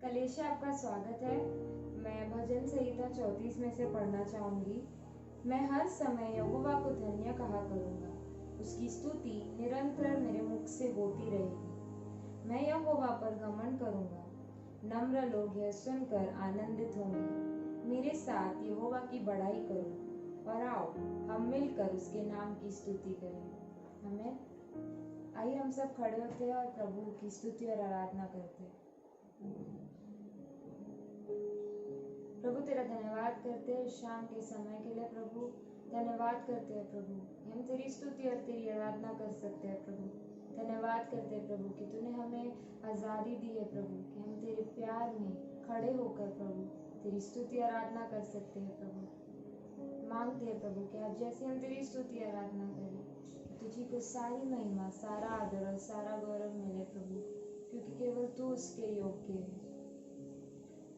कलेशा, आपका स्वागत है। मैं भजन संहिता 34 में से पढ़ना चाहूंगी। मैं हर समय यहोवा को धन्य कहा करूंगा, उसकी स्तुति निरंतर मेरे मुख से होती रहेगी। मैं यहोवा पर घमंड करूंगा, नम्र लोग यह सुनकर आनंदित होंगे। मेरे साथ यहोवा की बड़ाई करो और आओ हम मिलकर उसके नाम की स्तुति करें। हमें आइए हम सब खड़े होते हैं और प्रभु की स्तुति और आराधना करते हैं। प्रभु तेरा धन्यवाद करते हैं शाम के समय के लिए। प्रभु धन्यवाद करते हैं प्रभु, हम तेरी स्तुति और तेरी आराधना कर सकते हैं प्रभु। धन्यवाद करते हैं प्रभु कि तूने हमें आज़ादी दी है प्रभु, कि हम तेरे प्यार में खड़े होकर प्रभु तेरी स्तुति आराधना कर सकते हैं प्रभु। मांगते हैं प्रभु कि आज जैसे हम तेरी स्तुति आराधना करें, तुझी को सारी महिमा, सारा आदर और सारा गौरव मिले प्रभु, क्योंकि केवल तू उसके योग्य है।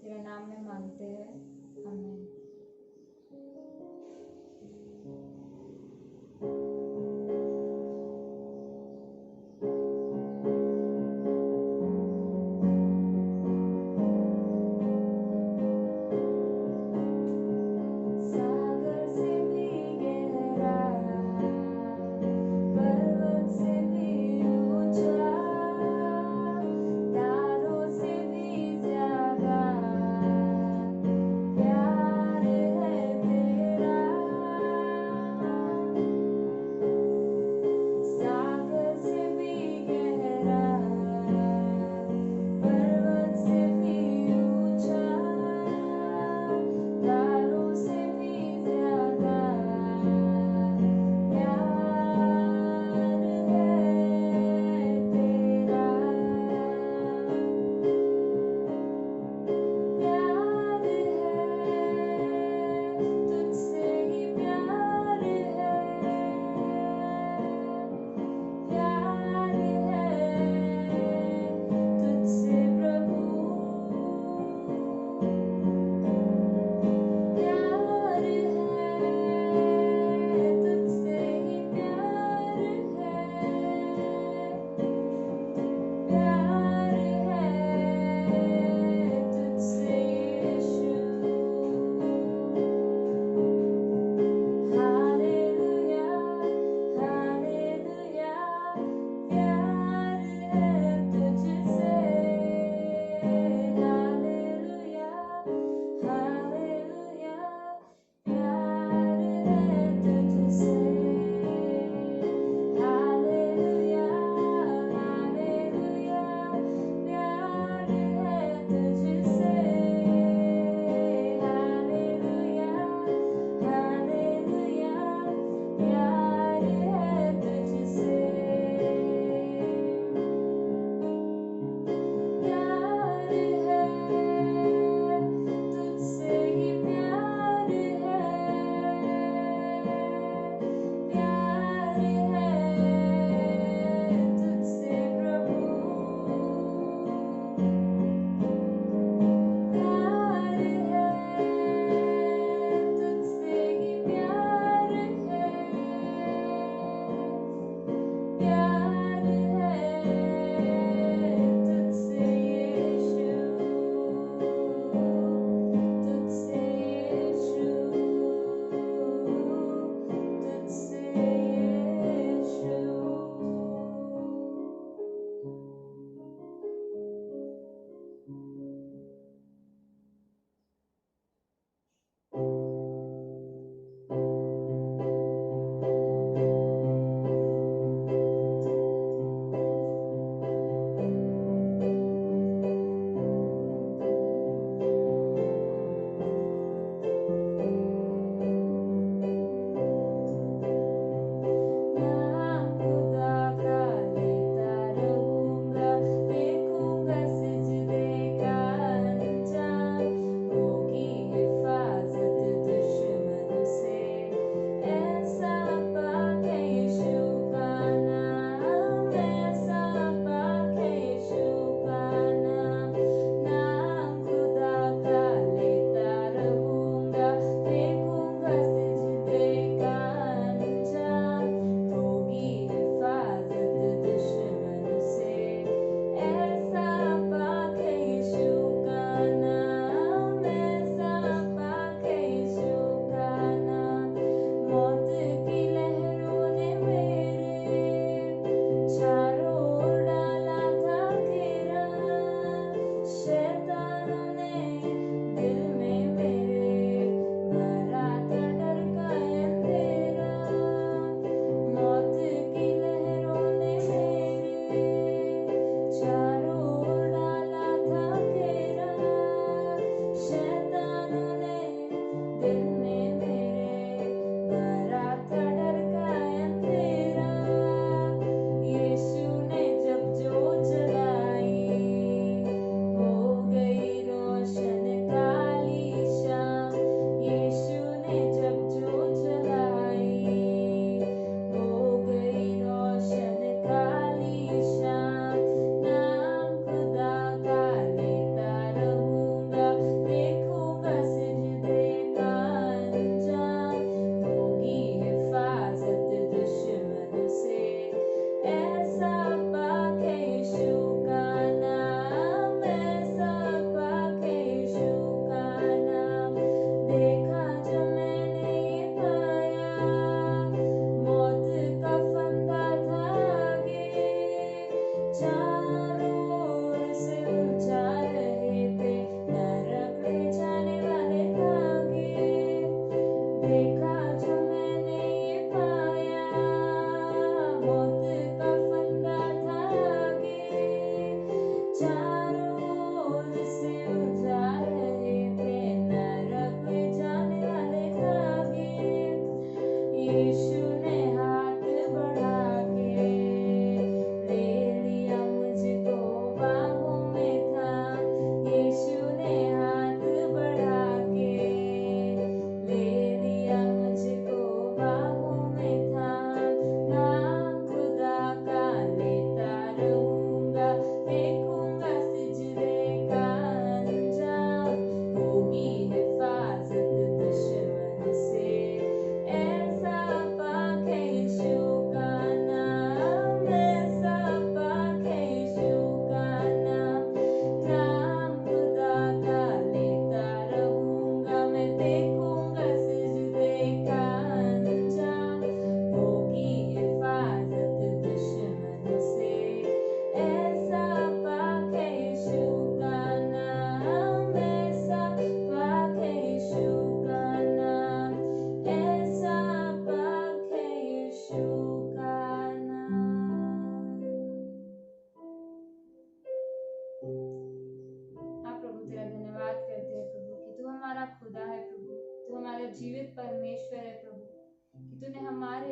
तेरे नाम में मांगते हैं, आमीन।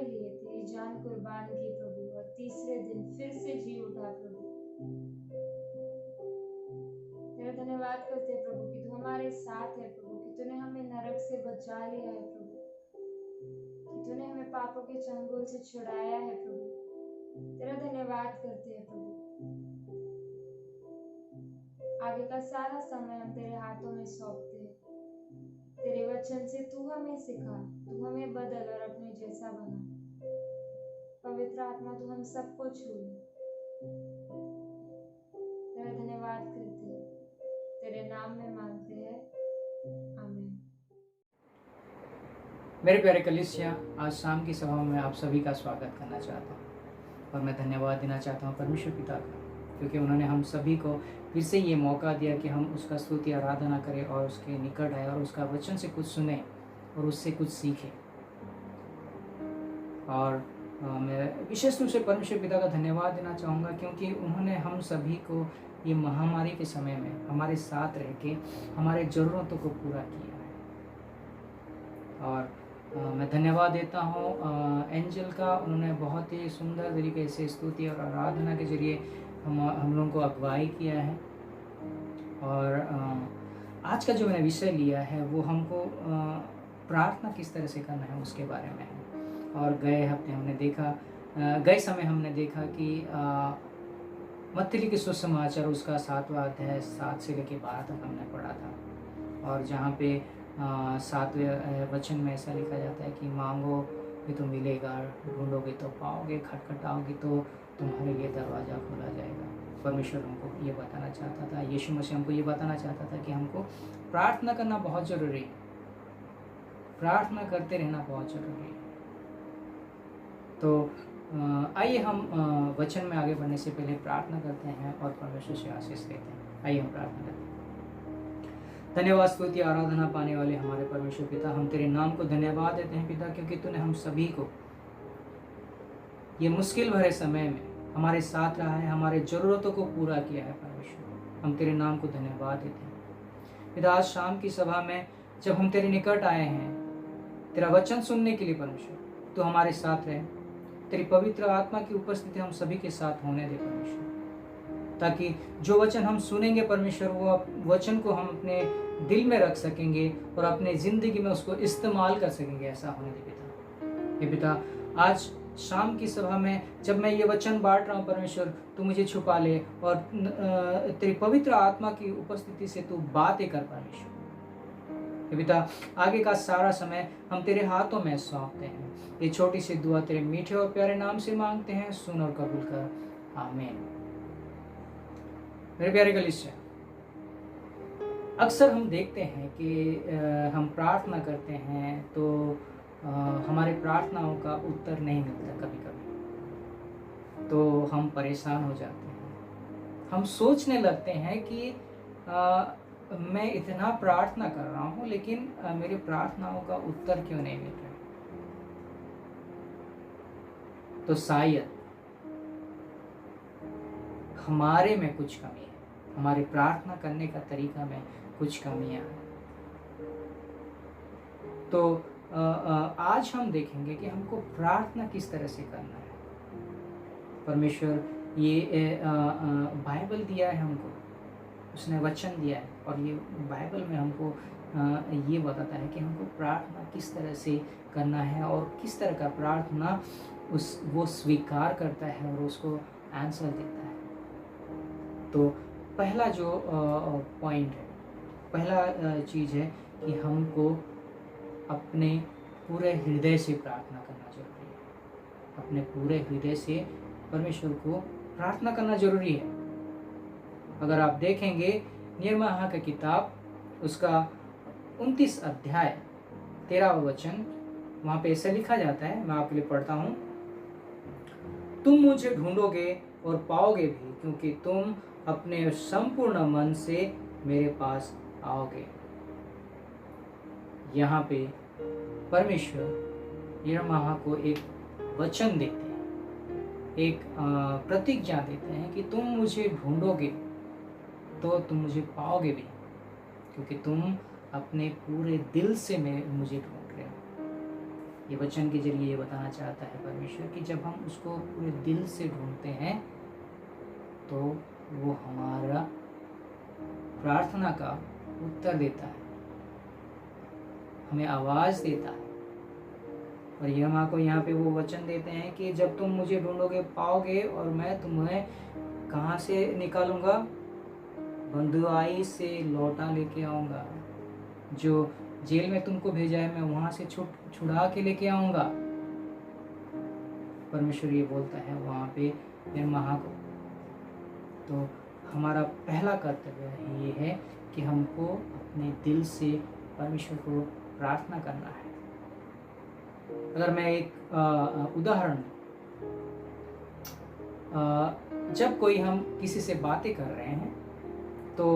लिए तेरी जान कुर्बान की प्रभु, और तीसरे दिन फिर से जी उठा प्रभु। तेरा धन्यवाद करते हैं प्रभु कि तू हमारे साथ है प्रभु, कि तूने हमें नरक से बचा लिया है प्रभु, कि तूने हमें पापों के चंगुल से छुड़ाया है प्रभु। तेरा धन्यवाद करते हैं प्रभु। आगे का सारा समय हम तेरे हाथों में सौंपते हैं। तेरे वचन से तू हमें सिखा, तू हमें बदल और अपने जैसा बना। पवित्र आत्मा तू हम सबको छू ले। तेरा धन्यवाद करते हैं, तेरे नाम में मांगते हैं, आमीन। मेरे प्यारे कलीसिया, आज शाम की सभा में आप सभी का स्वागत करना चाहता हूँ और मैं धन्यवाद देना चाहता हूँ परमेश्वर पिता का, क्योंकि उन्होंने हम सभी को फिर से ये मौका दिया कि हम उसका स्तुति आराधना करें और उसके निकट आए और उसका वचन से कुछ सुने और उससे कुछ सीखें। और मैं विशेष रूप से परमेश्वर पिता का धन्यवाद देना चाहूँगा, क्योंकि उन्होंने हम सभी को ये महामारी के समय में हमारे साथ रह के हमारे ज़रूरतों को पूरा किया है। और मैं धन्यवाद देता हूँ एंजल का। उन्होंने बहुत ही सुंदर तरीके से स्तुति और आराधना के जरिए हम लोगों को अगुवाई किया है। और आज का जो मैंने विषय लिया है वो हमको प्रार्थना किस तरह से करना है उसके बारे में है। और गए समय हमने देखा कि मत्ती लिखित सुसमाचार उसका 7वां अध्याय 7 से लेकर 12 तक हमने पढ़ा था। और जहाँ पे 7वें वचन में ऐसा लिखा जाता है कि मांगोगे तो मिलेगा, ढूंढोगे तो पाओगे, खटखटाओगे तो तुम्हारे लिए दरवाज़ा खोला जाएगा। परमेश्वर हमको ये बताना चाहता था, यीशु मसीह हमको ये बताना चाहता था कि हमको प्रार्थना करना बहुत ज़रूरी है, प्रार्थना करते रहना बहुत ज़रूरी है। तो आइए हम वचन में आगे बढ़ने से पहले प्रार्थना करते हैं और परमेश्वर से आशीष लेते हैं। आइए हम प्रार्थना करते हैं। धन्यवाद, स्तुति, आराधना पाने वाले हमारे परमेश्वर पिता, हम तेरे नाम को धन्यवाद देते हैं पिता, क्योंकि तूने हम सभी को ये मुश्किल भरे समय में हमारे साथ रहा है, हमारे ज़रूरतों को पूरा किया है। परमेश्वर, हम तेरे नाम को धन्यवाद देते हैं पिता। आज शाम की सभा में जब हम तेरे निकट आए हैं तेरा वचन सुनने के लिए, परमेश्वर तो हमारे साथ रहे। तेरी पवित्र आत्मा की उपस्थिति हम सभी के साथ होने दे परमेश्वर, ताकि जो वचन हम सुनेंगे परमेश्वर, वो वचन को हम अपने दिल में रख सकेंगे और अपने ज़िंदगी में उसको इस्तेमाल कर सकेंगे। ऐसा होने दे पिता। हे पिता, आज शाम की सभा में जब मैं ये वचन बांट रहा हूँ परमेश्वर, तू मुझे छुपा ले और तेरी पवित्र आत्मा की उपस्थिति से तू बातें कर परमेश्वर। हे पिता, आगे का सारा समय हम तेरे हाथों में सौंपते हैं। ये छोटी सी दुआ तेरे मीठे और प्यारे नाम से मांगते हैं, सुन और कबूल कर, आमीन। मेरे प्यारे कलीसिया, अक्सर हम देखते हैं कि हम प्रार्थना करते हैं तो हमारे प्रार्थनाओं का उत्तर नहीं मिलता। कभी कभी तो हम परेशान हो जाते हैं, हम सोचने लगते हैं कि मैं इतना प्रार्थना कर रहा हूँ लेकिन मेरी प्रार्थनाओं का उत्तर क्यों नहीं मिल रहा। तो शायद हमारे में कुछ कमी है, हमारे प्रार्थना करने का तरीका में कुछ कमियां हैं। तो आज हम देखेंगे कि हमको प्रार्थना किस तरह से करना है। परमेश्वर ये बाइबल दिया है हमको, उसने वचन दिया है और ये बाइबल में हमको ये बताता है कि हमको प्रार्थना किस तरह से करना है और किस तरह का प्रार्थना वो स्वीकार करता है और उसको आंसर देता है। तो पहला जो पॉइंट है, पहला चीज़ है कि हमको अपने पूरे हृदय से प्रार्थना करना जरूरी है। अपने पूरे हृदय से परमेश्वर को प्रार्थना करना जरूरी है। अगर आप देखेंगे निर्मया की किताब उसका 29 अध्याय 13वां वचन, वहाँ पे ऐसा लिखा जाता है, मैं आपके लिए पढ़ता हूँ। तुम मुझे ढूंढोगे और पाओगे भी, क्योंकि तुम अपने संपूर्ण मन से मेरे पास आओगे। यहाँ पे परमेश्वर यिर्मयाह को एक वचन देते हैं, एक प्रतिज्ञा देते हैं कि तुम मुझे ढूंढोगे तो तुम मुझे पाओगे भी, क्योंकि तुम अपने पूरे दिल से मुझे ढूंढ रहे हो। ये वचन के जरिए ये बताना चाहता है परमेश्वर कि जब हम उसको पूरे दिल से ढूंढते हैं तो वो हमारा प्रार्थना का उत्तर देता है, हमें आवाज़ देता है। और यहोवा को यहाँ पे वो वचन देते हैं कि जब तुम मुझे ढूंढोगे पाओगे, और मैं तुम्हें कहाँ से निकालूंगा? बंधुआई से लौटा लेके आऊँगा। जो जेल में तुमको भेजा है मैं वहाँ से छुड़ा के लेके आऊँगा। परमेश्वर ये बोलता है वहाँ पे निर्महा को। तो हमारा पहला कर्तव्य ये है कि हमको अपने दिल से परमेश्वर को प्रार्थना करना है। अगर मैं एक उदाहरण, जब कोई हम किसी से बातें कर रहे हैं तो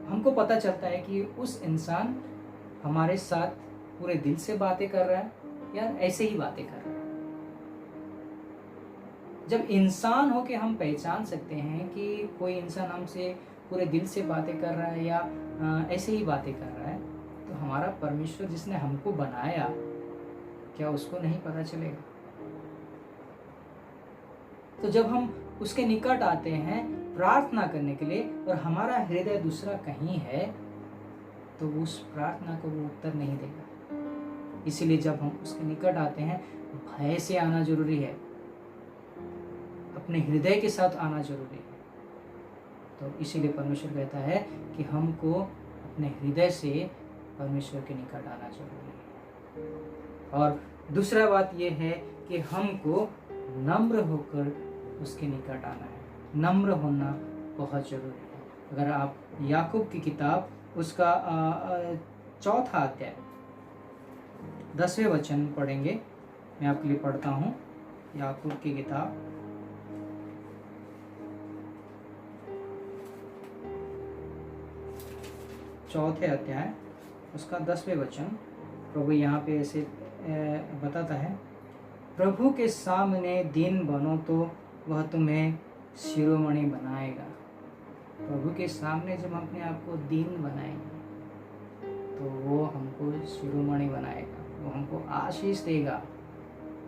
हमको पता चलता है कि उस इंसान हमारे साथ पूरे दिल से बातें कर रहा है या ऐसे ही बातें कर रहा है। जब इंसान हो के हम पहचान सकते हैं कि कोई इंसान हमसे पूरे दिल से बातें कर रहा है या ऐसे ही बातें कर रहा है, तो हमारा परमेश्वर जिसने हमको बनाया, क्या उसको नहीं पता चलेगा? तो जब हम उसके निकट आते हैं प्रार्थना करने के लिए और हमारा हृदय दूसरा कहीं है, तो उस प्रार्थना को वो उत्तर नहीं देगा। इसीलिए जब हम उसके निकट आते हैं, भय से आना जरूरी है, अपने हृदय के साथ आना जरूरी है। तो इसीलिए परमेश्वर कहता है कि हमको अपने हृदय से परमेश्वर के निकट आना जरूरी है। और दूसरा बात यह है कि हमको नम्र होकर उसके निकट आना है। नम्र होना बहुत जरूरी है। अगर आप याकूब की किताब उसका 4 अध्याय 10वें वचन पढ़ेंगे, मैं आपके लिए पढ़ता हूँ। याकूब की किताब 4 अध्याय उसका 10वें वचन, प्रभु यहाँ पे ऐसे बताता है, प्रभु के सामने दीन बनो तो वह तुम्हें शिरोमणि बनाएगा। प्रभु के सामने जब हम अपने आप को दीन बनाएंगे तो वो हमको शिरोमणि बनाएगा, वो हमको आशीष देगा।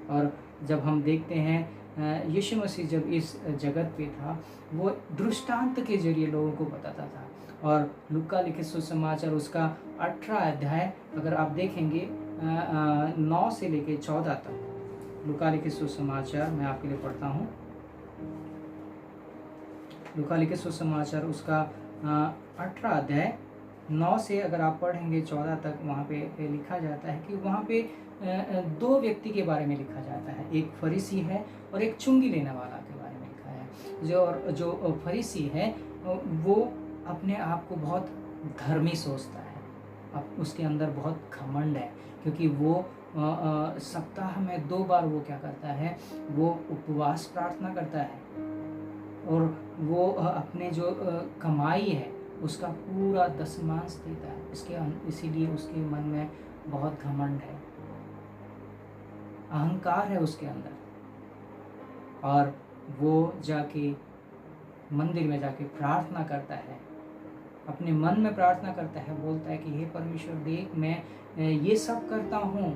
और जब हम देखते हैं यीशु मसीह जब इस जगत पे था, वो दृष्टांत के जरिए लोगों को बताता था। और लूका लिखित सुसमाचार उसका 18 अध्याय अगर आप देखेंगे 9 से लेके 14 तक, लूका लिखित सुसमाचार मैं आपके लिए पढ़ता हूँ। लूका लिखित सुसमाचार उसका 18 अध्याय 9 से अगर आप पढ़ेंगे 14 तक, वहाँ पे लिखा जाता है कि वहाँ पे 2 व्यक्ति के बारे में लिखा जाता है। एक फरीसी है और एक चुंगी लेने वाला के बारे में लिखा है। जो फरीसी है वो अपने आप को बहुत धर्मी सोचता है, अब उसके अंदर बहुत घमंड है, क्योंकि वो सप्ताह में 2 बार वो क्या करता है, वो उपवास प्रार्थना करता है और वो अपने जो कमाई है उसका पूरा दशमांश देता है। इसीलिए उसके मन में बहुत घमंड है, अहंकार है उसके अंदर। और वो जाके मंदिर में जाके प्रार्थना करता है, अपने मन में प्रार्थना करता है, बोलता है कि हे परमेश्वर देख, मैं ये सब करता हूँ,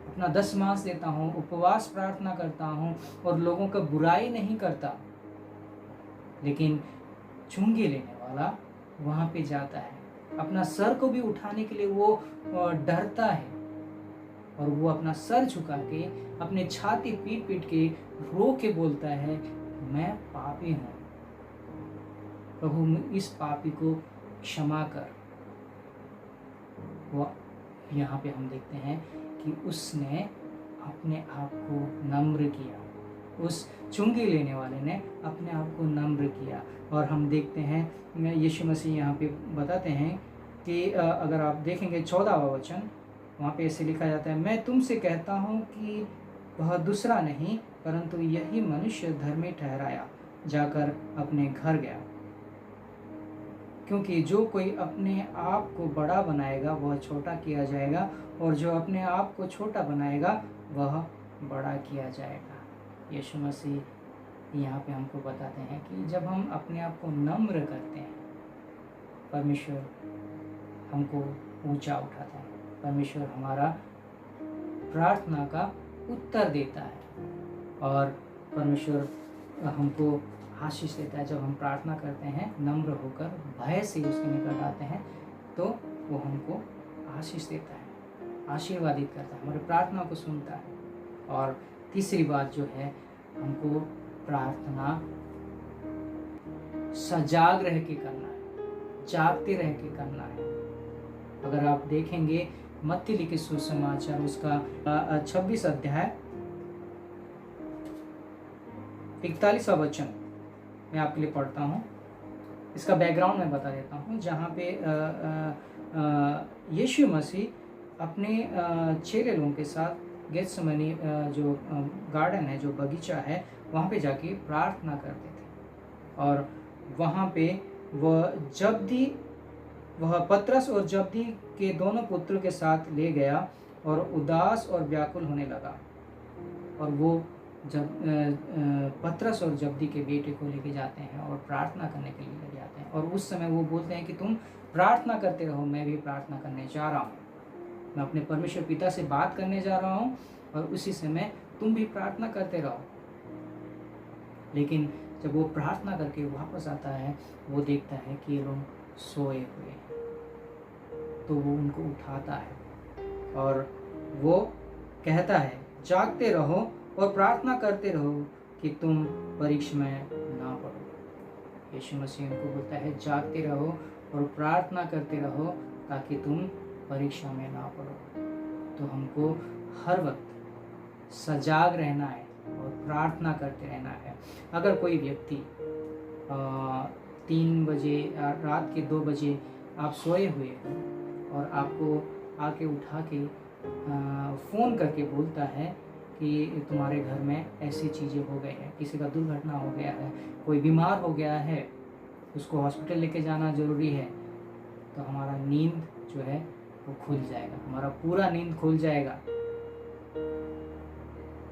अपना दशमांश देता हूँ, उपवास प्रार्थना करता हूँ और लोगों का बुराई नहीं करता। लेकिन चुंगी लेने वाला वहाँ पे जाता है, अपना सर को भी उठाने के लिए वो डरता है और वो अपना सर झुका के अपने छाती पीट पीट के रो के बोलता है, मैं पापी हूँ, प्रभु इस पापी को क्षमा कर। वो यहाँ पे हम देखते हैं कि उसने अपने आप को नम्र किया, उस चुंगी लेने वाले ने अपने आप को नम्र किया। और हम देखते हैं यीशु मसीह यहाँ पे बताते हैं कि अगर आप देखेंगे 14वां वचन, वहाँ पे ऐसे लिखा जाता है, मैं तुमसे कहता हूँ कि वह दूसरा नहीं परंतु यही मनुष्य धर्मी ठहराया जाकर अपने घर गया। क्योंकि जो कोई अपने आप को बड़ा बनाएगा वह छोटा किया जाएगा, और जो अपने आप को छोटा बनाएगा वह बड़ा किया जाएगा। यीशु मसीह यहाँ पे हमको बताते हैं कि जब हम अपने आप को नम्र करते हैं, परमेश्वर हमको ऊंचा उठाता है, परमेश्वर हमारा प्रार्थना का उत्तर देता है। और परमेश्वर हमको आशीष देता है। जब हम प्रार्थना करते हैं नम्र होकर, भय से उसके निकट आते हैं, तो वो हमको आशीष देता है, आशीर्वादित करता है, हमारी प्रार्थना को सुनता है। और तीसरी बात जो है, हमको प्रार्थना सजाग रह के करना है, जागते रह के करना है। अगर आप देखेंगे मत्ती लिखित सुसमाचार उसका 26 अध्याय 41वां वचन मैं आपके लिए पढ़ता हूँ। इसका बैकग्राउंड मैं बता देता हूँ। जहाँ पे यीशु मसीह अपने चेले लोगों के साथ गेत्सेमनी जो गार्डन है, जो बगीचा है, वहाँ पे जाके प्रार्थना करते थे। और वहाँ पे वह पतरस और जब्दी के दोनों पुत्रों के साथ ले गया और उदास और व्याकुल होने लगा। और वो जब पतरस और जब्दी के बेटे को लेके जाते हैं और प्रार्थना करने के लिए ले जाते हैं। और उस समय वो बोलते हैं कि तुम प्रार्थना करते रहो, मैं भी प्रार्थना करने जा रहा हूँ, मैं अपने परमेश्वर पिता से बात करने जा रहा हूँ, और उसी समय तुम भी प्रार्थना करते रहो। लेकिन जब वो प्रार्थना करके वापस आता है, वो देखता है कि ये लोग सोए हुए हैं। तो वो उनको उठाता है और वो कहता है, जागते रहो और प्रार्थना करते रहो कि तुम परीक्षा में ना पड़ो। यीशु मसीह उनको बोलता है, जागते रहो और प्रार्थना करते रहो ताकि तुम परीक्षा में ना पड़ो। तो हमको हर वक्त सजाग रहना है और प्रार्थना करते रहना है। अगर कोई व्यक्ति 3 बजे या रात के 2 बजे आप सोए हुए हो और आपको आके उठा के फ़ोन करके बोलता है कि तुम्हारे घर में ऐसी चीज़ें हो गई हैं, किसी का दुर्घटना हो गया है, कोई बीमार हो गया है, उसको हॉस्पिटल लेके जाना ज़रूरी है, तो हमारा नींद जो है वो खुल जाएगा, हमारा पूरा नींद खुल जाएगा।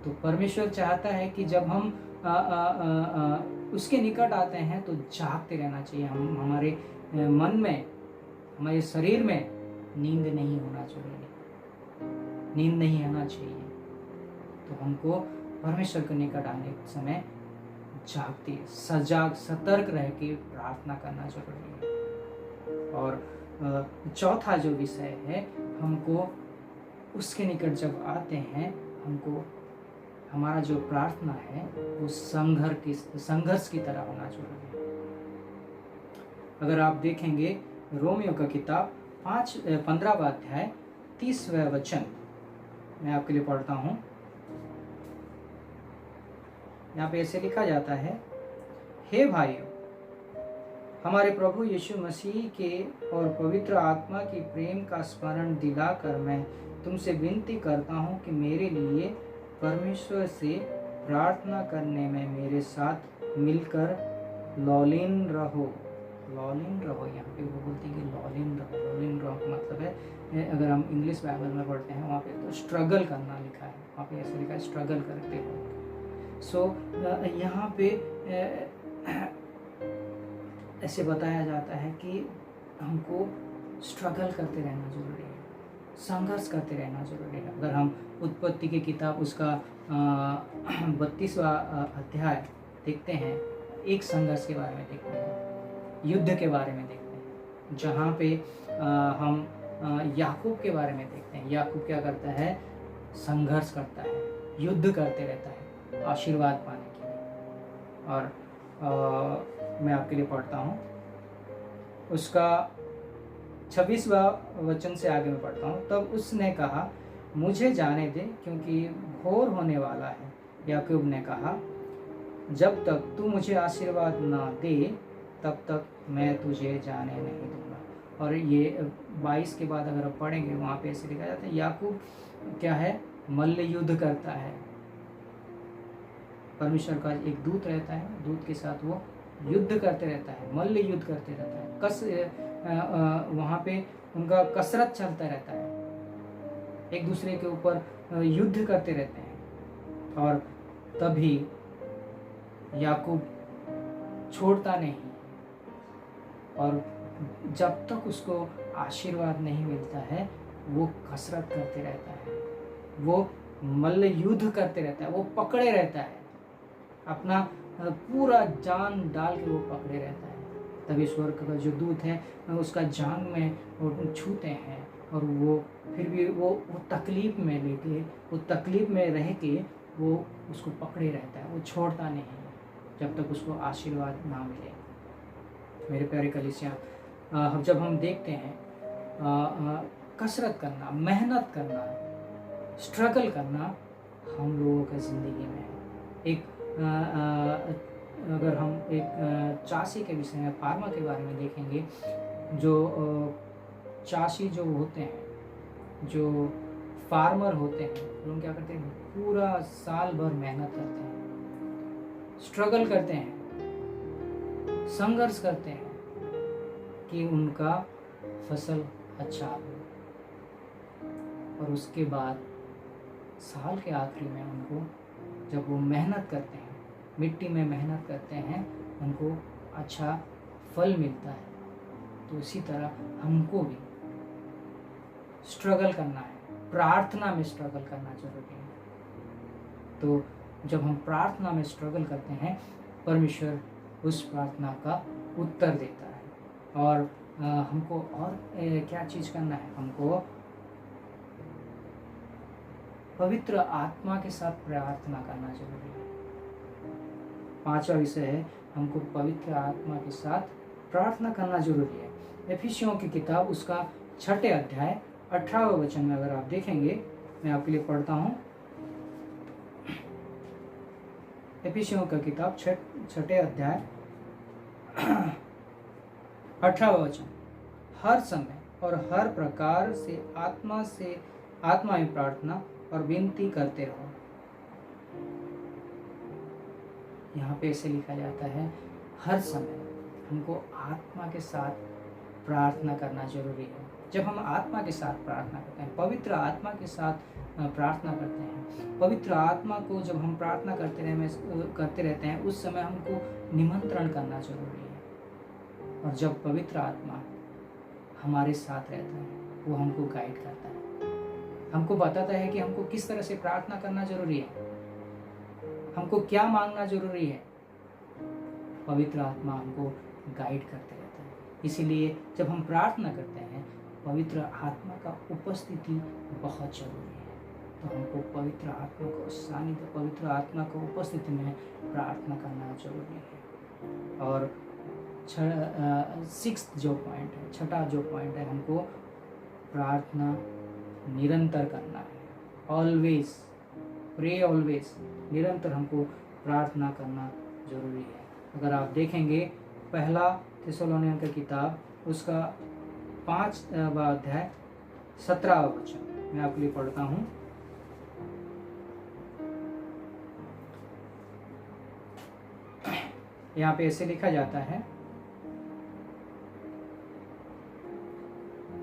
तो परमेश्वर चाहता है कि जब हम उसके निकट आते हैं तो जागते रहना चाहिए। हम हमारे मन में, हमारे शरीर में नींद नहीं होना चाहिए, नींद नहीं आना चाहिए। तो हमको परमेश्वर के निकट आने के समय जागते, सजाग, सतर्क रह के प्रार्थना करना जरूरी है। और चौथा जो विषय है, हमको उसके निकट जब आते हैं, हमको हमारा जो प्रार्थना है वो संघर्ष की तरह होना जरूरी है। अगर आप देखेंगे रोमियो का किताब 15वां अध्याय 30वां वचन मैं आपके लिए पढ़ता हूँ। यहाँ पे ऐसे लिखा जाता है, हे भाइयों, हमारे प्रभु यीशु मसीह के और पवित्र आत्मा की प्रेम का स्मरण दिलाकर मैं तुमसे विनती करता हूँ कि मेरे लिए परमेश्वर से प्रार्थना करने में मेरे साथ मिलकर लौलीन रहो। लौलीन रहो, यहाँ पे वो बोलते हैं कि लौलीन रहो। लौलीन रहो का मतलब है, अगर हम इंग्लिश बाइबल में पढ़ते हैं वहाँ पे तो स्ट्रगल करना लिखा है, वहाँ पे ऐसे लिखा है स्ट्रगल करते हो। सो यहाँ पे ऐसे बताया जाता है कि हमको स्ट्रगल करते रहना जरूरी है, संघर्ष करते रहना जरूरी है। अगर हम उत्पत्ति की किताब उसका 32वां अध्याय देखते हैं, एक संघर्ष के बारे में देखते हैं, युद्ध के बारे में देखते हैं, जहाँ पे हम याकूब के बारे में देखते हैं। याकूब क्या करता है? संघर्ष करता है, युद्ध करते रहता है आशीर्वाद पाने के लिए। और मैं आपके लिए पढ़ता हूँ उसका 26वां वचन से आगे मैं पढ़ता हूँ। तब उसने कहा, मुझे जाने दे क्योंकि भोर होने वाला है। याकूब ने कहा, जब तक तू मुझे आशीर्वाद ना दे तब तक मैं तुझे जाने नहीं दूंगा। और ये 22 के बाद अगर आप पढ़ेंगे वहाँ पे ऐसे लिखा जाता है, याकूब क्या है? मल्ल युद्ध करता है। परमेश्वर का एक दूत रहता है, दूत के साथ वो युद्ध करते रहता है, मल्ल युद्ध करते रहता है। वहाँ पे उनका कसरत चलता रहता है, एक दूसरे के ऊपर युद्ध करते रहते हैं। और तभी याकूब छोड़ता नहीं, और जब तक उसको आशीर्वाद नहीं मिलता है वो कसरत करते रहता है। वो मल्ल युद्ध करते रहता है, वो पकड़े रहता है, अपना पूरा जान डाल के वो पकड़े रहता है। तभी स्वर्ग का जो दूत है उसका जांग में वो छूते हैं, और वो फिर भी वो तकलीफ में लेके, वो तकलीफ में रह के वो उसको पकड़े रहता है, वो छोड़ता नहीं है जब तक उसको आशीर्वाद ना मिले। मेरे प्यारे कलीसिया, जब हम देखते हैं कसरत करना, मेहनत करना, स्ट्रगल करना हम लोगों का ज़िंदगी में है। एक अगर हम एक चाषी के विषय में, फार्मा के बारे में देखेंगे, जो चाषी जो होते हैं, जो फार्मर होते हैं, लोग क्या करते हैं, पूरा साल भर मेहनत करते हैं, स्ट्रगल करते हैं, संघर्ष करते हैं कि उनका फसल अच्छा हो, और उसके बाद साल के आखिरी में उनको, जब वो मेहनत करते हैं, मिट्टी में मेहनत करते हैं, उनको अच्छा फल मिलता है। तो इसी तरह हमको भी स्ट्रगल करना है, प्रार्थना में स्ट्रगल करना जरूरी है। तो जब हम प्रार्थना में स्ट्रगल करते हैं, परमेश्वर उस प्रार्थना का उत्तर देता है। और हमको और क्या चीज़ करना है, हमको पवित्र आत्मा के साथ प्रार्थना करना जरूरी है। 5वां विषय है, हमको पवित्र आत्मा के साथ प्रार्थना करना जरूरी है। एफिसियों की किताब उसका 6 अध्याय 18वें वचन में अगर आप देखेंगे, मैं आपके लिए पढ़ता हूँ। एफिसियों का किताब 6 अध्याय 18वां वचन, हर समय और हर प्रकार से आत्मा में प्रार्थना और विनती करते रहो। यहाँ पे ऐसे लिखा जाता है, हर समय हमको आत्मा के साथ प्रार्थना करना जरूरी है। जब हम आत्मा के साथ प्रार्थना करते हैं, पवित्र आत्मा के साथ प्रार्थना करते हैं, पवित्र आत्मा को जब हम प्रार्थना करते रहते हैं, उस समय हमको निमंत्रण करना जरूरी है। और जब पवित्र आत्मा हमारे साथ रहता है, वो हमको गाइड करता है, हमको बताता है कि हमको किस तरह से प्रार्थना करना जरूरी है, हमको क्या मांगना जरूरी है। पवित्र आत्मा हमको गाइड करते रहता है। इसीलिए जब हम प्रार्थना करते हैं, पवित्र आत्मा का उपस्थिति बहुत जरूरी है। तो हमको पवित्र आत्मा को सानिध्य, पवित्र आत्मा को उपस्थिति में प्रार्थना करना जरूरी है। और 6th जो पॉइंट है, 6ठा जो पॉइंट है, हमको प्रार्थना निरंतर करना है। ऑलवेज प्रे, ऑलवेज, निरंतर हमको प्रार्थना करना जरूरी है। अगर आप देखेंगे 1 थिस्सलुनीकियों की किताब उसका 5वां अध्याय 17वां वचन, मैं आपके लिए पढ़ता हूँ। यहाँ पे ऐसे लिखा जाता है,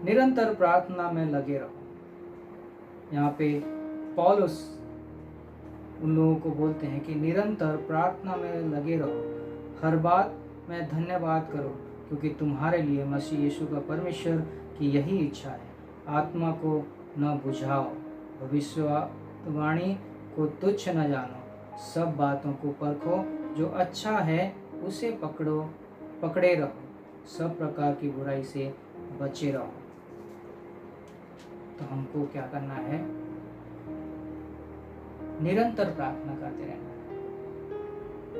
निरंतर प्रार्थना में लगे रहो। यहाँ पे पौलुस उन लोगों को बोलते हैं कि निरंतर प्रार्थना में लगे रहो, हर बात में धन्यवाद करो, क्योंकि तुम्हारे लिए मसीह यीशु का परमेश्वर की यही इच्छा है। आत्मा को न बुझाओ, भविष्यवाणी को तुच्छ न जानो, सब बातों को परखो, जो अच्छा है उसे पकड़े रहो, सब प्रकार की बुराई से बचे रहो। तो हमको क्या करना है, निरंतर प्रार्थना करते रहना है,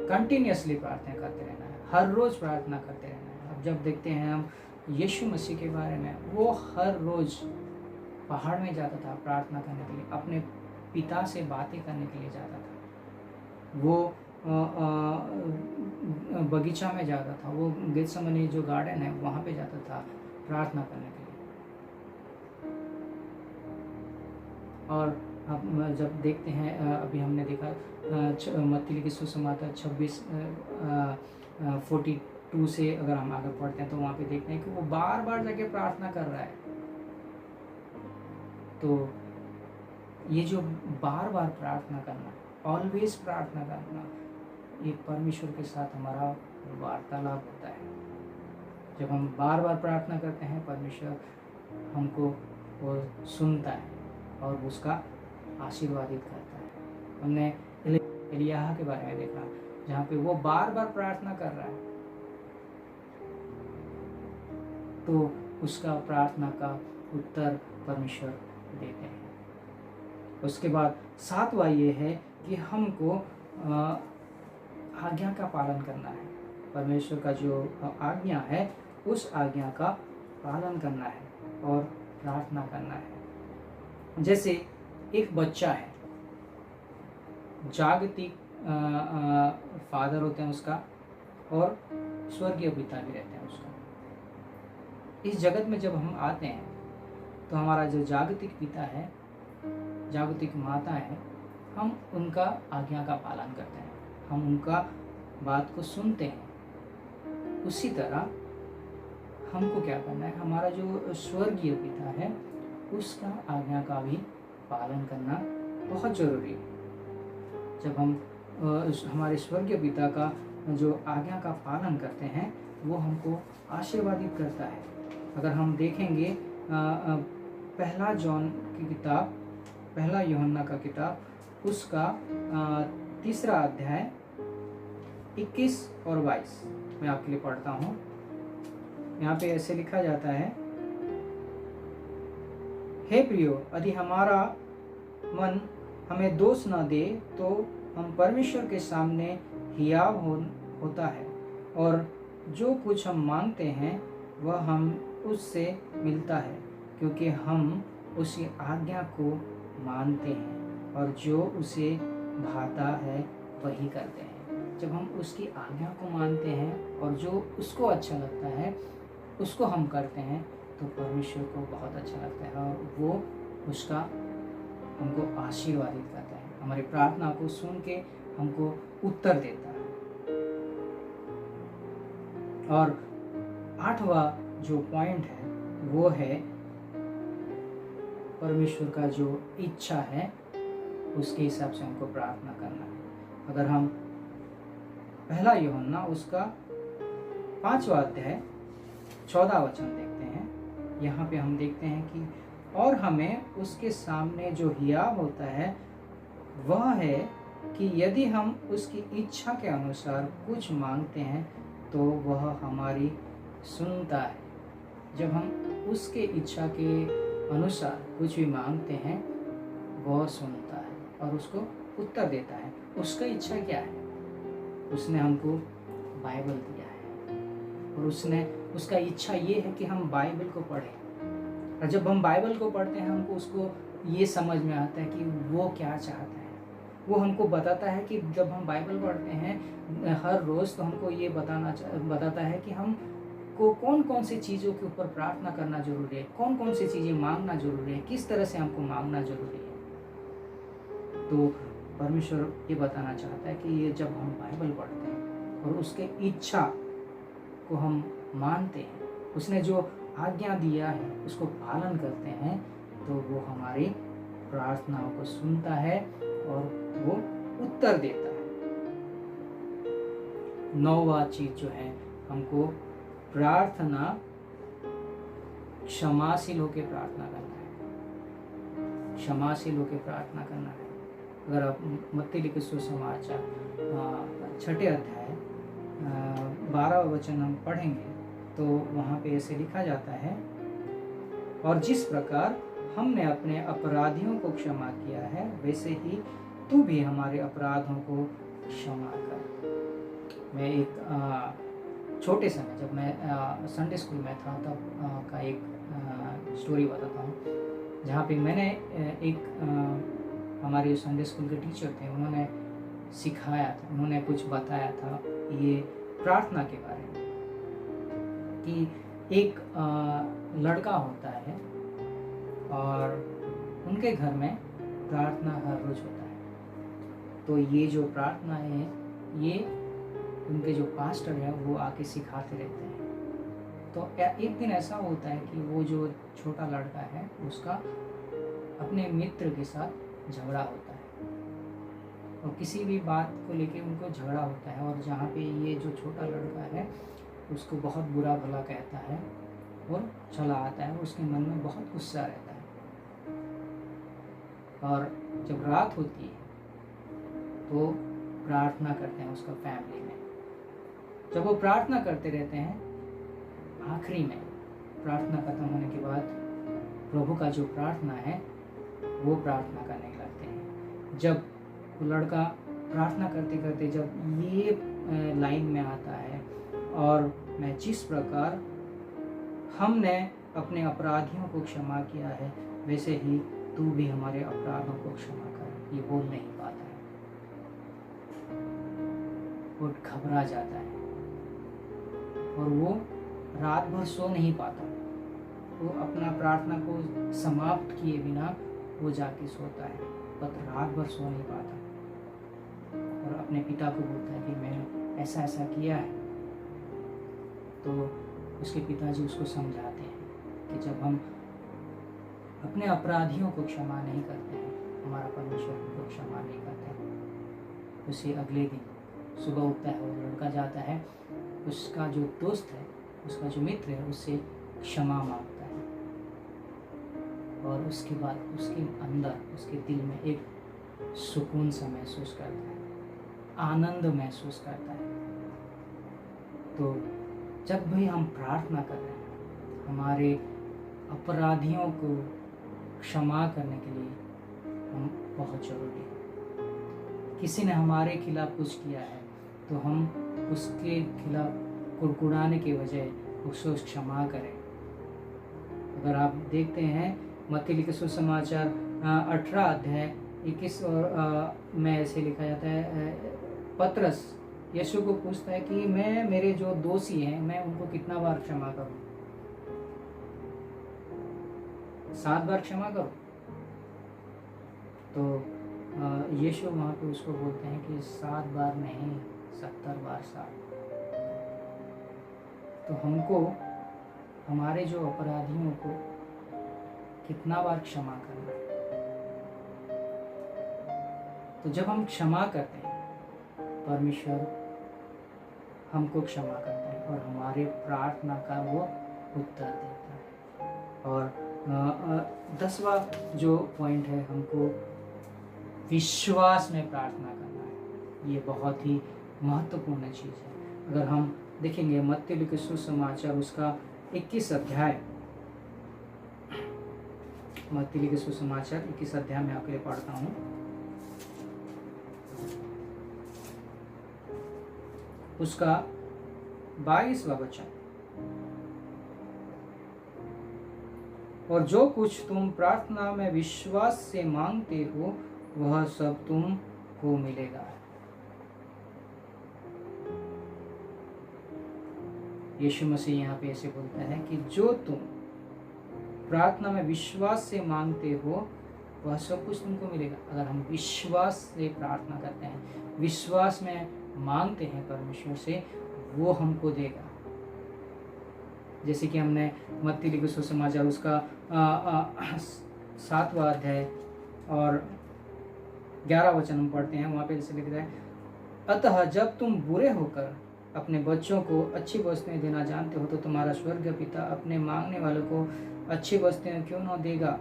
कंटिन्यूअसली प्रार्थना करते रहना है, हर रोज प्रार्थना करते रहना है। अब जब देखते हैं हम यीशु मसीह के बारे में, वो हर रोज पहाड़ में जाता था प्रार्थना करने के लिए, अपने पिता से बातें करने के लिए जाता था, वो बगीचा में जाता था, वो गेत्सेमनी जो गार्डन है वहाँ पे जाता था प्रार्थना करने के लिए। और अब जब देखते हैं, अभी हमने देखा मत्ती लिखित सुसमाचार 26:42 से अगर हम आगे पढ़ते हैं तो वहाँ पे देखते हैं कि वो बार बार जाके प्रार्थना कर रहा है। तो ये जो बार बार प्रार्थना करना, ऑलवेज प्रार्थना करना, ये परमेश्वर के साथ हमारा वार्तालाप होता है। जब हम बार बार प्रार्थना करते हैं, परमेश्वर हमको वो सुनता है और उसका आशीर्वादित करता है। हमने एलियाह के बारे में देखा जहाँ पे वो बार बार प्रार्थना कर रहा है, तो उसका प्रार्थना का उत्तर परमेश्वर देते हैं। उसके बाद 7वां ये है कि हमको आज्ञा का पालन करना है। परमेश्वर का जो आज्ञा है उस आज्ञा का पालन करना है और प्रार्थना करना है। जैसे एक बच्चा है, जागतिक फादर होते हैं उसका और स्वर्गीय पिता भी रहते हैं उसका। इस जगत में जब हम आते हैं तो हमारा जो जागतिक पिता है, जागतिक माता है, हम उनका आज्ञा का पालन करते हैं, हम उनका बात को सुनते हैं। उसी तरह हमको क्या करना है, हमारा जो स्वर्गीय पिता है उसका आज्ञा का भी पालन करना बहुत ज़रूरी है। जब हम हमारे स्वर्गीय पिता का जो आज्ञा का पालन करते हैं वो हमको आशीर्वादित करता है। अगर हम देखेंगे पहला जॉन की किताब, पहला यूहन्ना का किताब, उसका 3 अध्याय 21 और 22 मैं आपके लिए पढ़ता हूँ। यहाँ पे ऐसे लिखा जाता है, हे प्रियो, यदि हमारा मन हमें दोष न दे तो हम परमेश्वर के सामने हियाव होता है और जो कुछ हम मांगते हैं वह हम उससे मिलता है, क्योंकि हम उसकी आज्ञा को मानते हैं और जो उसे भाता है वही करते हैं। जब हम उसकी आज्ञा को मानते हैं और जो उसको अच्छा लगता है उसको हम करते हैं तो परमेश्वर को बहुत अच्छा लगता है और वो उसका हमको आशीर्वादित करता है, हमारी प्रार्थना को सुन के हमको उत्तर देता है। और 8वां जो पॉइंट है वो है परमेश्वर का जो इच्छा है उसके हिसाब से हमको प्रार्थना करना है। अगर हम पहला यूहन्ना उसका 5वां अध्याय 14 वचन देखते हैं, यहाँ पे हम देखते हैं कि और हमें उसके सामने जो हियाव होता है वह है कि यदि हम उसकी इच्छा के अनुसार कुछ मांगते हैं तो वह हमारी सुनता है। जब हम उसके इच्छा के अनुसार कुछ भी मांगते हैं वह सुनता है और उसको उत्तर देता है। उसका इच्छा क्या है? उसने हमको बाइबल दिया है और उसका इच्छा ये है कि हम बाइबल को पढ़ें। और जब हम बाइबल को पढ़ते हैं हमको उसको ये समझ में आता है कि वो क्या चाहता है। वो हमको बताता है कि जब हम बाइबल पढ़ते हैं हर रोज़ तो हमको ये बताता है कि हम को कौन कौन सी चीज़ों के ऊपर प्रार्थना करना जरूरी है, कौन कौन सी चीज़ें मांगना जरूरी है, किस तरह से हमको मांगना जरूरी है। तो परमेश्वर ये बताना चाहता है कि ये जब हम बाइबल पढ़ते हैं और उसके इच्छा को हम मानते हैं, उसने जो आज्ञा दिया है उसको पालन करते हैं, तो वो हमारी प्रार्थनाओं को सुनता है और वो उत्तर देता है। 9वां चीज जो है, हमको प्रार्थना क्षमाशील होकर प्रार्थना करना है, क्षमाशील होकर प्रार्थना करना है। अगर आप मत्ती लिखे सुसमाचार 6 अध्याय 12 वचन हम पढ़ेंगे तो वहाँ पे ऐसे लिखा जाता है, और जिस प्रकार हमने अपने अपराधियों को क्षमा किया है वैसे ही तू भी हमारे अपराधों को क्षमा कर। मैं एक छोटे समय जब मैं संडे स्कूल में था तब का एक स्टोरी बताता हूँ, जहाँ पे मैंने एक हमारे संडे स्कूल के टीचर थे, उन्होंने सिखाया था, उन्होंने कुछ बताया था ये प्रार्थना के बारे में कि एक लड़का होता है और उनके घर में प्रार्थना हर रोज होता है। तो ये जो प्रार्थना है ये उनके जो पास्टर है वो आके सिखाते रहते हैं। तो एक दिन ऐसा होता है कि वो जो छोटा लड़का है उसका अपने मित्र के साथ झगड़ा होता है और किसी भी बात को लेके उनको झगड़ा होता है, और जहाँ पे ये जो छोटा लड़का है उसको बहुत बुरा भला कहता है और चला आता है, उसके मन में बहुत गुस्सा रहता है। और जब रात होती है तो प्रार्थना करते हैं उसका फैमिली में। जब वो प्रार्थना करते रहते हैं, आखिरी में प्रार्थना खत्म होने के बाद प्रभु का जो प्रार्थना है वो प्रार्थना करने लगते हैं। जब वो लड़का प्रार्थना करते करते जब ये लाइन में आता है, और मैं जिस प्रकार हमने अपने अपराधियों को क्षमा किया है वैसे ही तू भी हमारे अपराधों को क्षमा कर, ये बोल नहीं पाता है, वो घबरा जाता है और वो रात भर सो नहीं पाता। वो अपना प्रार्थना को समाप्त किए बिना वो जाके सोता है, पर रात भर सो नहीं पाता और अपने पिता को बोलता है कि मैंने ऐसा ऐसा किया है। तो उसके पिताजी उसको समझाते हैं कि जब हम अपने अपराधियों को क्षमा नहीं करते हैं, हमारा परमेश्वर को क्षमा नहीं करता है। उसी अगले दिन सुबह उठता है, वो लड़का जाता है, उसका जो दोस्त है, उसका जो मित्र है, उससे क्षमा मांगता है और उसके बाद उसके अंदर, उसके दिल में एक सुकून सा महसूस करता है, आनंद महसूस करता है। तो जब भी हम प्रार्थना कर रहे हैं, हमारे अपराधियों को क्षमा करने के लिए हम बहुत ज़रूरी है। किसी ने हमारे खिलाफ कुछ किया है तो हम उसके खिलाफ कुड़कुड़ाने के बजाय उसको क्षमा करें। अगर आप देखते हैं मत्ती लिखे सुसमाचार 18 अध्याय 21 में ऐसे लिखा जाता है, पतरस यीशु को पूछता है कि मैं मेरे जो दोषी हैं मैं उनको कितना बार क्षमा करूं? 7 बार क्षमा करूं? तो यीशु वहाँ पे उसको बोलते हैं कि 7 बार नहीं, 70 बार 7। तो हमको हमारे जो अपराधियों को कितना बार क्षमा करना है। तो जब हम क्षमा करते हैं, परमेश्वर हमको क्षमा करता है और हमारे प्रार्थना का वो उत्तर देता है। और 10वां जो पॉइंट है, हमको विश्वास में प्रार्थना करना है। ये बहुत ही महत्वपूर्ण चीज़ है। अगर हम देखेंगे मत्ती लिखे सुसमाचार उसका 21 अध्याय, मत्ती लिखे सुसमाचार 21 अध्याय में आपके लिए पढ़ता हूँ। उसका 22वां वचन, और जो कुछ तुम प्रार्थना में विश्वास से मांगते हो वह सब तुमको मिलेगा। यीशु मसीह यहाँ पे ऐसे बोलता है कि जो तुम प्रार्थना में विश्वास से मांगते हो वह सब कुछ तुमको मिलेगा। अगर हम विश्वास से प्रार्थना करते हैं, विश्वास में मांगते हैं परमेश्वर से, वो हमको देगा। जैसे कि हमने मत्ती लिखे सुसमाचार उसका 7वां अध्याय और 11 वचन हम पढ़ते हैं। वहाँ पे जैसे लिखा है, अतः जब तुम बुरे होकर अपने बच्चों को अच्छी वस्तुएं देना जानते हो तो तुम्हारा स्वर्गीय पिता अपने मांगने वालों को अच्छी वस्तुएं क्यों न देगा।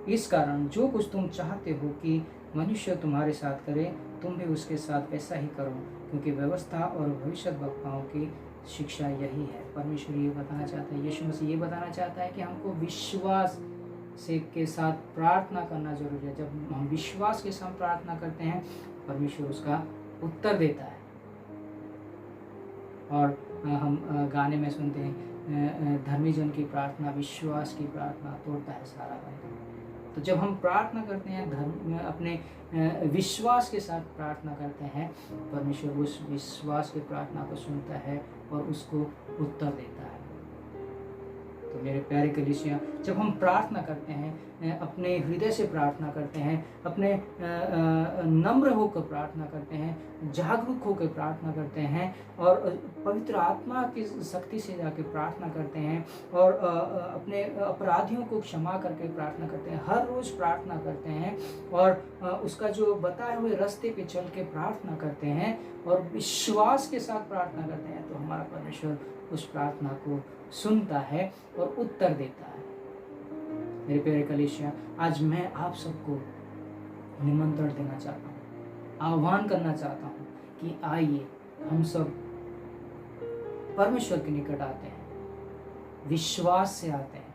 इस कारण जो कुछ तुम चाहते हो कि मनुष्य तुम्हारे साथ करे, तुम भी उसके साथ वैसा ही करो, क्योंकि व्यवस्था और भविष्यद्वक्ताओं की शिक्षा यही है। परमेश्वर ये बताना चाहता है, यीशु मसीह ये बताना चाहता है कि हमको विश्वास से के साथ प्रार्थना करना जरूरी है। जब हम विश्वास के साथ प्रार्थना करते हैं, परमेश्वर उसका उत्तर देता है। और हम गाने में सुनते हैं, धर्मी जन की प्रार्थना विश्वास की प्रार्थना तोड़ता है सारा बंधन। तो जब हम प्रार्थना करते हैं, धर्म अपने विश्वास के साथ प्रार्थना करते हैं, परमेश्वर उस विश्वास की प्रार्थना को सुनता है और उसको उत्तर देता है। तो मेरे प्यारे कलीसिया, जब हम प्रार्थना करते हैं, अपने हृदय से प्रार्थना करते हैं, अपने नम्र होकर प्रार्थना करते हैं, जागरूक होकर प्रार्थना करते हैं और पवित्र आत्मा की शक्ति से जाके प्रार्थना करते हैं और अपने अपराधियों को क्षमा करके प्रार्थना करते हैं, हर रोज़ प्रार्थना करते हैं और उसका जो बताए हुए रास्ते पे चल के प्रार्थना करते हैं और विश्वास के साथ प्रार्थना करते हैं, तो हमारा परमेश्वर उस प्रार्थना को सुनता है और उत्तर देता है। मेरे प्यारे कलीसिया, आज मैं आप सबको निमंत्रण देना चाहता हूँ, आह्वान करना चाहता हूँ कि आइए हम सब परमेश्वर के निकट आते हैं, विश्वास से आते हैं,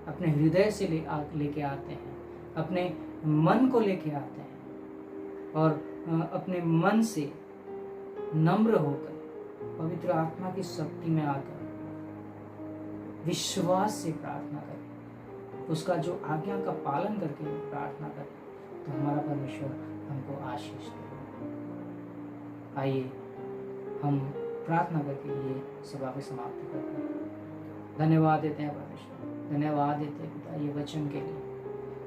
अपने हृदय से लेके आते हैं, अपने मन को लेके आते हैं और अपने मन से नम्र होकर पवित्र आत्मा की शक्ति में आकर विश्वास से प्रार्थना करें, उसका जो आज्ञा का पालन करके प्रार्थना करें, तो हमारा परमेश्वर हमको आशीष देगा। आइए हम प्रार्थना करके ये सभा की समाप्ति करते हैं। धन्यवाद देते हैं परमेश्वर, धन्यवाद देते हैं पिता ये वचन के लिए।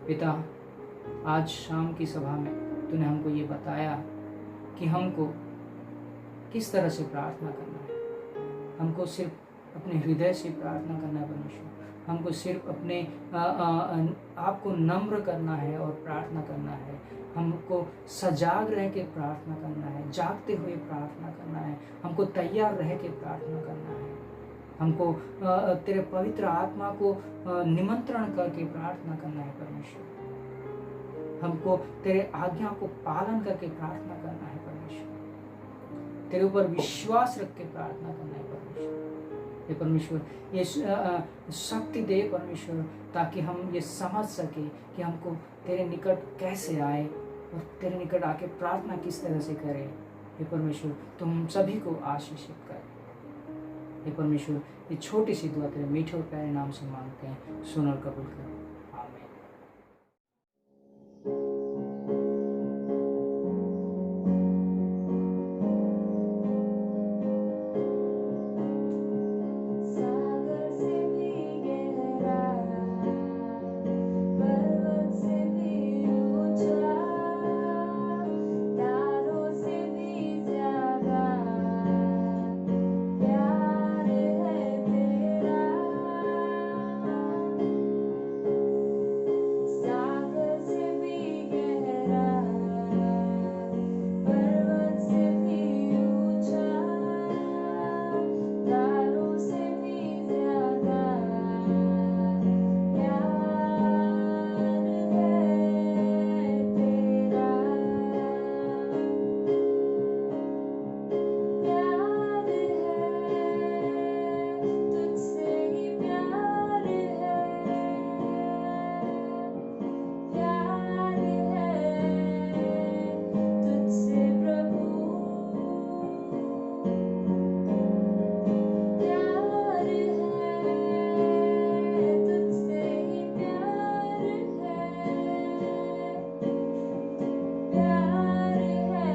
पिता, आज शाम की सभा में तूने हमको ये बताया कि हमको किस तरह से प्रार्थना करना है। हमको सिर्फ अपने हृदय से प्रार्थना करना है परमेश्वर, हमको सिर्फ अपने आप को नम्र करना है और प्रार्थना करना है। हमको सजाग रह के प्रार्थना करना है, जागते हुए प्रार्थना करना है, हमको तैयार रह के प्रार्थना करना है। हमको तेरे पवित्र आत्मा को निमंत्रण करके प्रार्थना करना है परमेश्वर। हमको तेरे आज्ञा को पालन करके प्रार्थना करना है परमेश्वर। तेरे ऊपर विश्वास रख के प्रार्थना करना है परमेश्वर। हे परमेश्वर, ये शक्ति दे परमेश्वर, ताकि हम ये समझ सके कि हमको तेरे निकट कैसे आए और तेरे निकट आके प्रार्थना किस तरह से करें। हे परमेश्वर, तुम सभी को आशीषित कर। हे परमेश्वर, ये छोटी सी दुआ तेरे मीठे और प्यारे नाम से मांगते हैं, सुन और कबूल कर। आमीन। सागर से भी गहरा, पर्वत से भी ऊंचा, तारों से भी ज्यादा प्यार है तेरा। सागर से भी गहरा, पर्वत से भी ऊंचा, तारों से भी ज्यादा प्यार है तेरा। प्यार है तुझसे ही प्यार है, प्यार है तुझसे प्रभु, प्यार है तुझसे ही प्यार है, प्यार है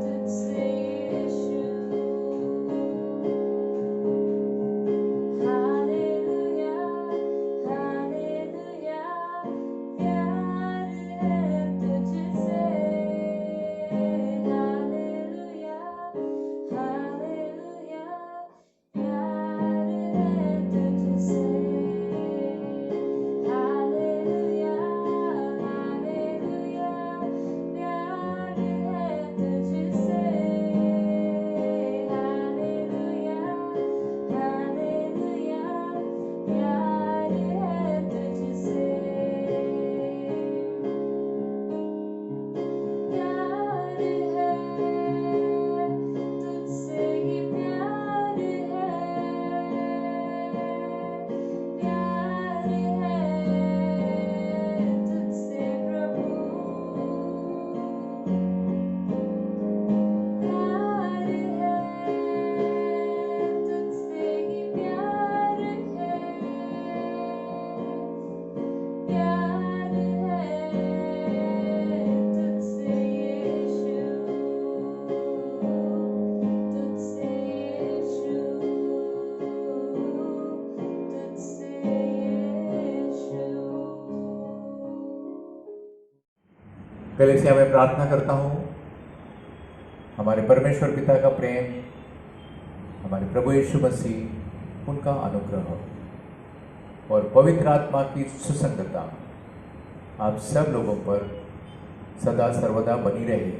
तुझसे यीशु। हालेलुया, हालेलुया, प्यार है तुझसे। हालेलुया, हालेलुया, प्यार है तुझसे। हालेलुया, हालेलुया, प्यार है तुझसे। हालेलुया, हालेलुया, प्यार है तुझसे। प्यार है तुझसे ही प्यार है, प्यार है तुझसे प्रभु, प्यार है तुझसे ही प्यार है, प्यार है तुझसे यीशु, तुझसे यीशु, तुझसे यीशु। कलीसिया में प्रार्थना करता हूँ, हमारे परमेश्वर पिता का प्रेम, हमारे प्रभु यीशु मसीह उनका अनुग्रह और पवित्र आत्मा की सुसंगता आप सब लोगों पर सदा सर्वदा बनी रहे।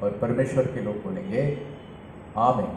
और परमेश्वर के लोग बोलेंगे आमीन।